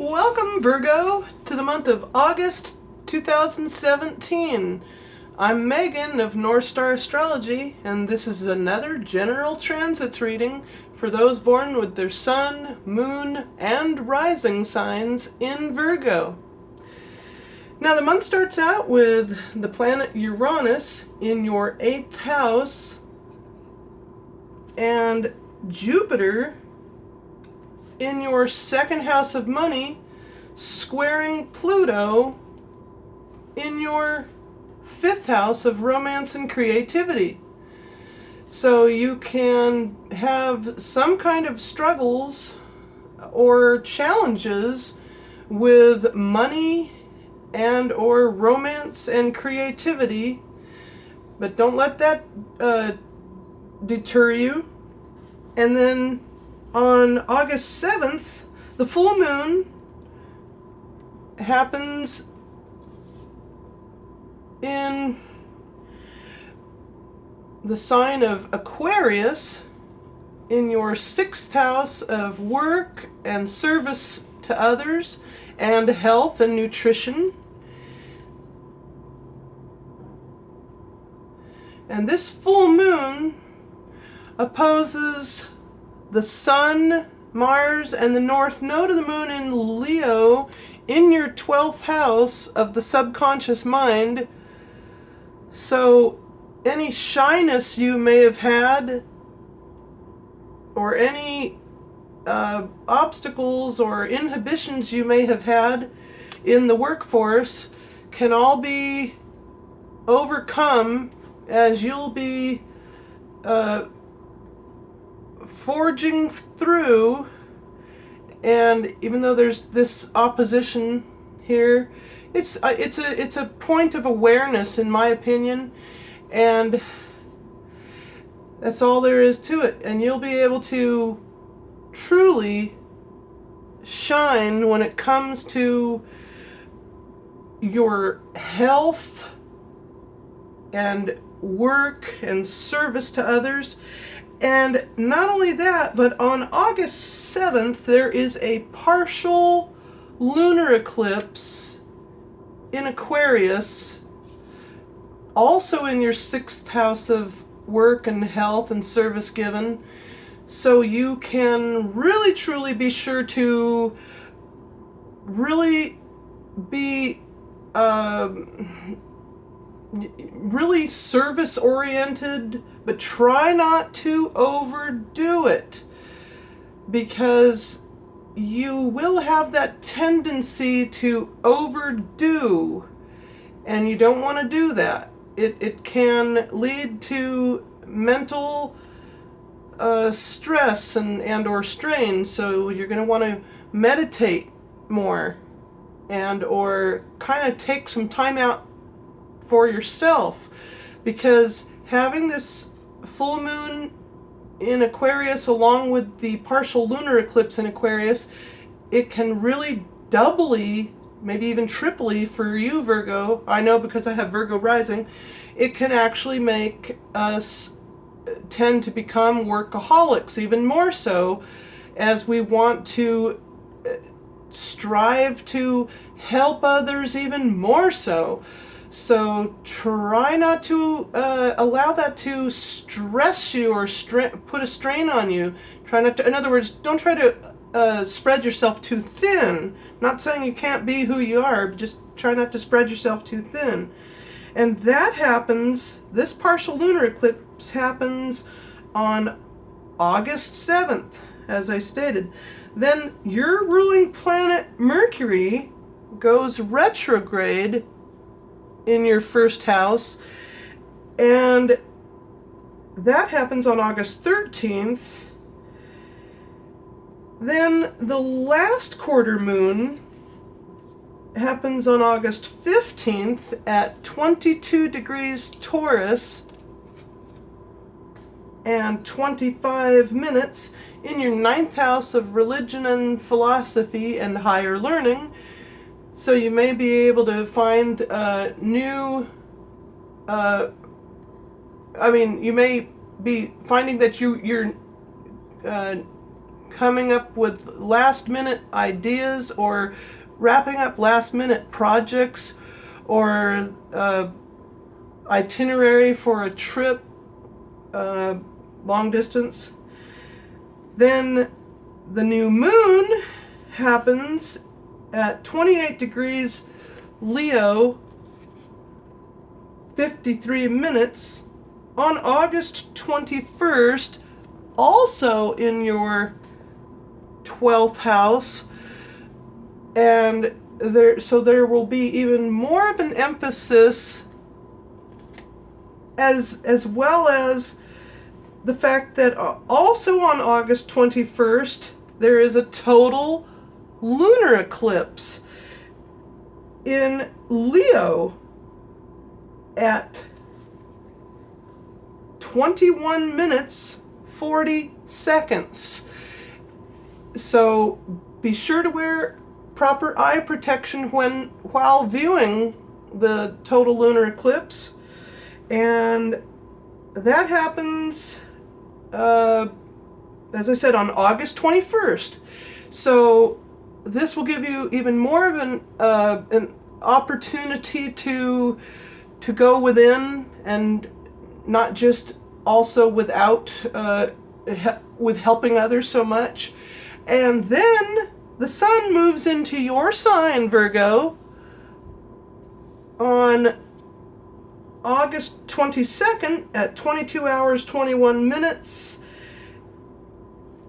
Welcome, Virgo, to the month of August 2017. I'm Megan of North Star Astrology, and this is another general transits reading for those born with their sun, moon, and rising signs in Virgo. Now, the month starts out with the planet Uranus in your 8th house and Jupiter in your 2nd house of money, squaring Pluto in your 5th house of romance and creativity. So you can have some kind of struggles or challenges with money and or romance and creativity, but don't let that deter you. And then on August 7th, the full moon happens in the sign of Aquarius in your 6th house of work and service to others and health and nutrition. And this full moon opposes the Sun, Mars, and the North Node of the Moon in Leo in your 12th house of the subconscious mind. So any shyness you may have had, or any obstacles or inhibitions you may have had in the workforce, can all be overcome as you'll be forging through. And even though there's this opposition here, it's a point of awareness, in my opinion, and that's all there is to it. And you'll be able to truly shine when it comes to your health and work and service to others. And not only that, but on August 7th, there is a partial lunar eclipse in Aquarius, also in your 6th house of work and health and service given. So you can really, truly be sure to really be really service oriented, but try not to overdo it, because you will have that tendency to overdo, and you don't want to do that. It can lead to mental stress and or strain. So you're going to want to meditate more and or kind of take some time out for yourself, because having this full moon in Aquarius along with the partial lunar eclipse in Aquarius, it can really doubly, maybe even triply for you, Virgo. I know because I have Virgo rising. It can actually make us tend to become workaholics, even more so, as we want to strive to help others even more so. So try not to allow that to stress you or put a strain on you. Try not to, in other words, don't try to spread yourself too thin. Not saying you can't be who you are, but just try not to spread yourself too thin. And that happens, this partial lunar eclipse happens on August 7th, as I stated. Then your ruling planet Mercury goes retrograde in your 1st house, and that happens on August 13th. Then the last quarter moon happens on August 15th at 22 degrees Taurus and 25 minutes in your 9th house of religion and philosophy and higher learning. So you may be able to find new, you may be finding that you're coming up with last minute ideas or wrapping up last minute projects or itinerary for a trip, long distance. Then the new moon happens at 28 degrees Leo, 53 minutes on August 21st, also in your 12th house. And there will be even more of an emphasis, as well as the fact that also on August 21st there is a total lunar eclipse in Leo at 21 minutes 40 seconds. So be sure to wear proper eye protection while viewing the total lunar eclipse. And that happens, as I said, on August 21st. So this will give you even more of an opportunity to go within, and not just also without with helping others so much. And then the sun moves into your sign, Virgo, on August 22nd at 22 hours 21 minutes.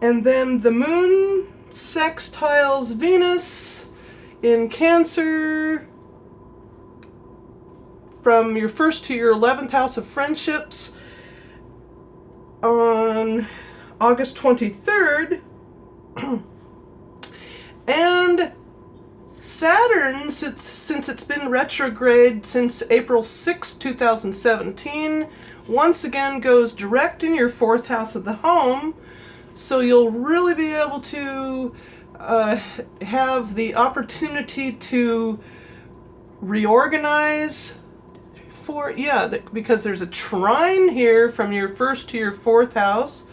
And then the moon sextiles Venus in Cancer from your 1st to your 11th house of friendships on August 23rd. And Saturn, since it's been retrograde since April 6, 2017, once again goes direct in your 4th house of the home. So you'll really be able to have the opportunity to reorganize because there's a trine here from your 1st to your 4th house.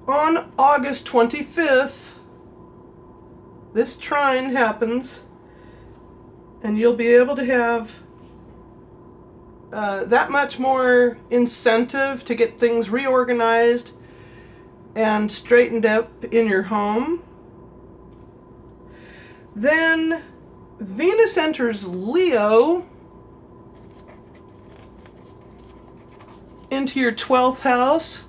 On August 25th, this trine happens, and you'll be able to have that much more incentive to get things reorganized and straightened up in your home. Then Venus enters Leo into your 12th house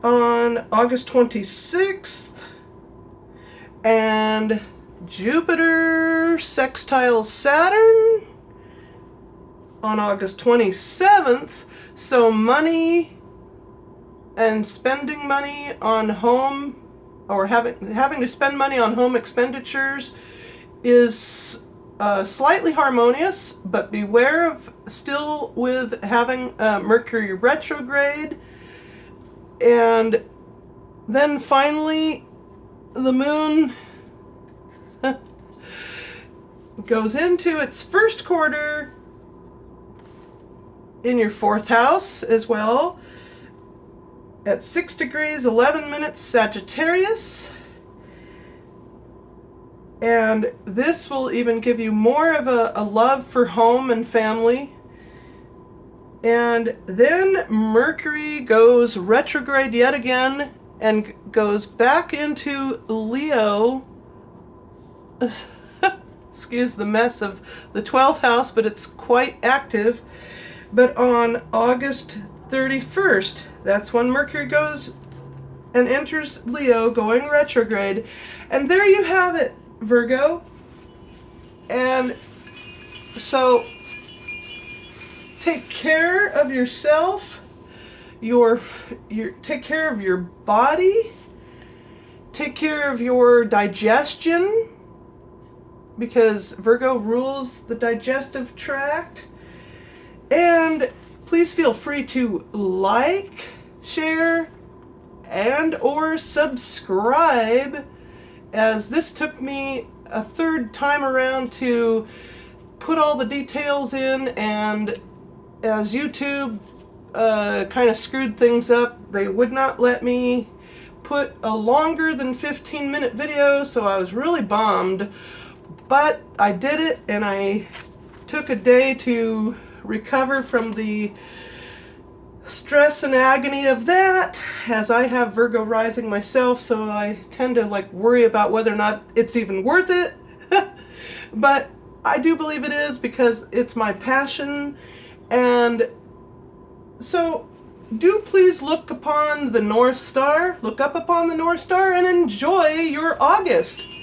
on August 26th, and Jupiter sextiles Saturn on August 27th. So money and spending money on home, or having to spend money on home expenditures, is slightly harmonious, but beware of still with having Mercury Retrograde. And then finally, the moon goes into its first quarter in your 4th house as well at 6 degrees 11 minutes Sagittarius. And this will even give you more of a love for home and family. And then Mercury goes retrograde yet again and goes back into Leo. Excuse the mess of the 12th house, but it's quite active. But on August 31st, that's when Mercury goes and enters Leo, going retrograde. And there you have it, Virgo. And so take care of yourself, take care of your body, take care of your digestion, because Virgo rules the digestive tract. And please feel free to like, share, and or subscribe, as this took me a 3rd time around to put all the details in, and as YouTube kind of screwed things up. They would not let me put a longer than 15-minute video, so I was really bummed. But I did it, and I took a day to recover from the stress and agony of that, as I have Virgo rising myself, so I tend to like worry about whether or not it's even worth it. But I do believe it is, because it's my passion. And so do please look upon the North Star, look up upon the North Star, and enjoy your August.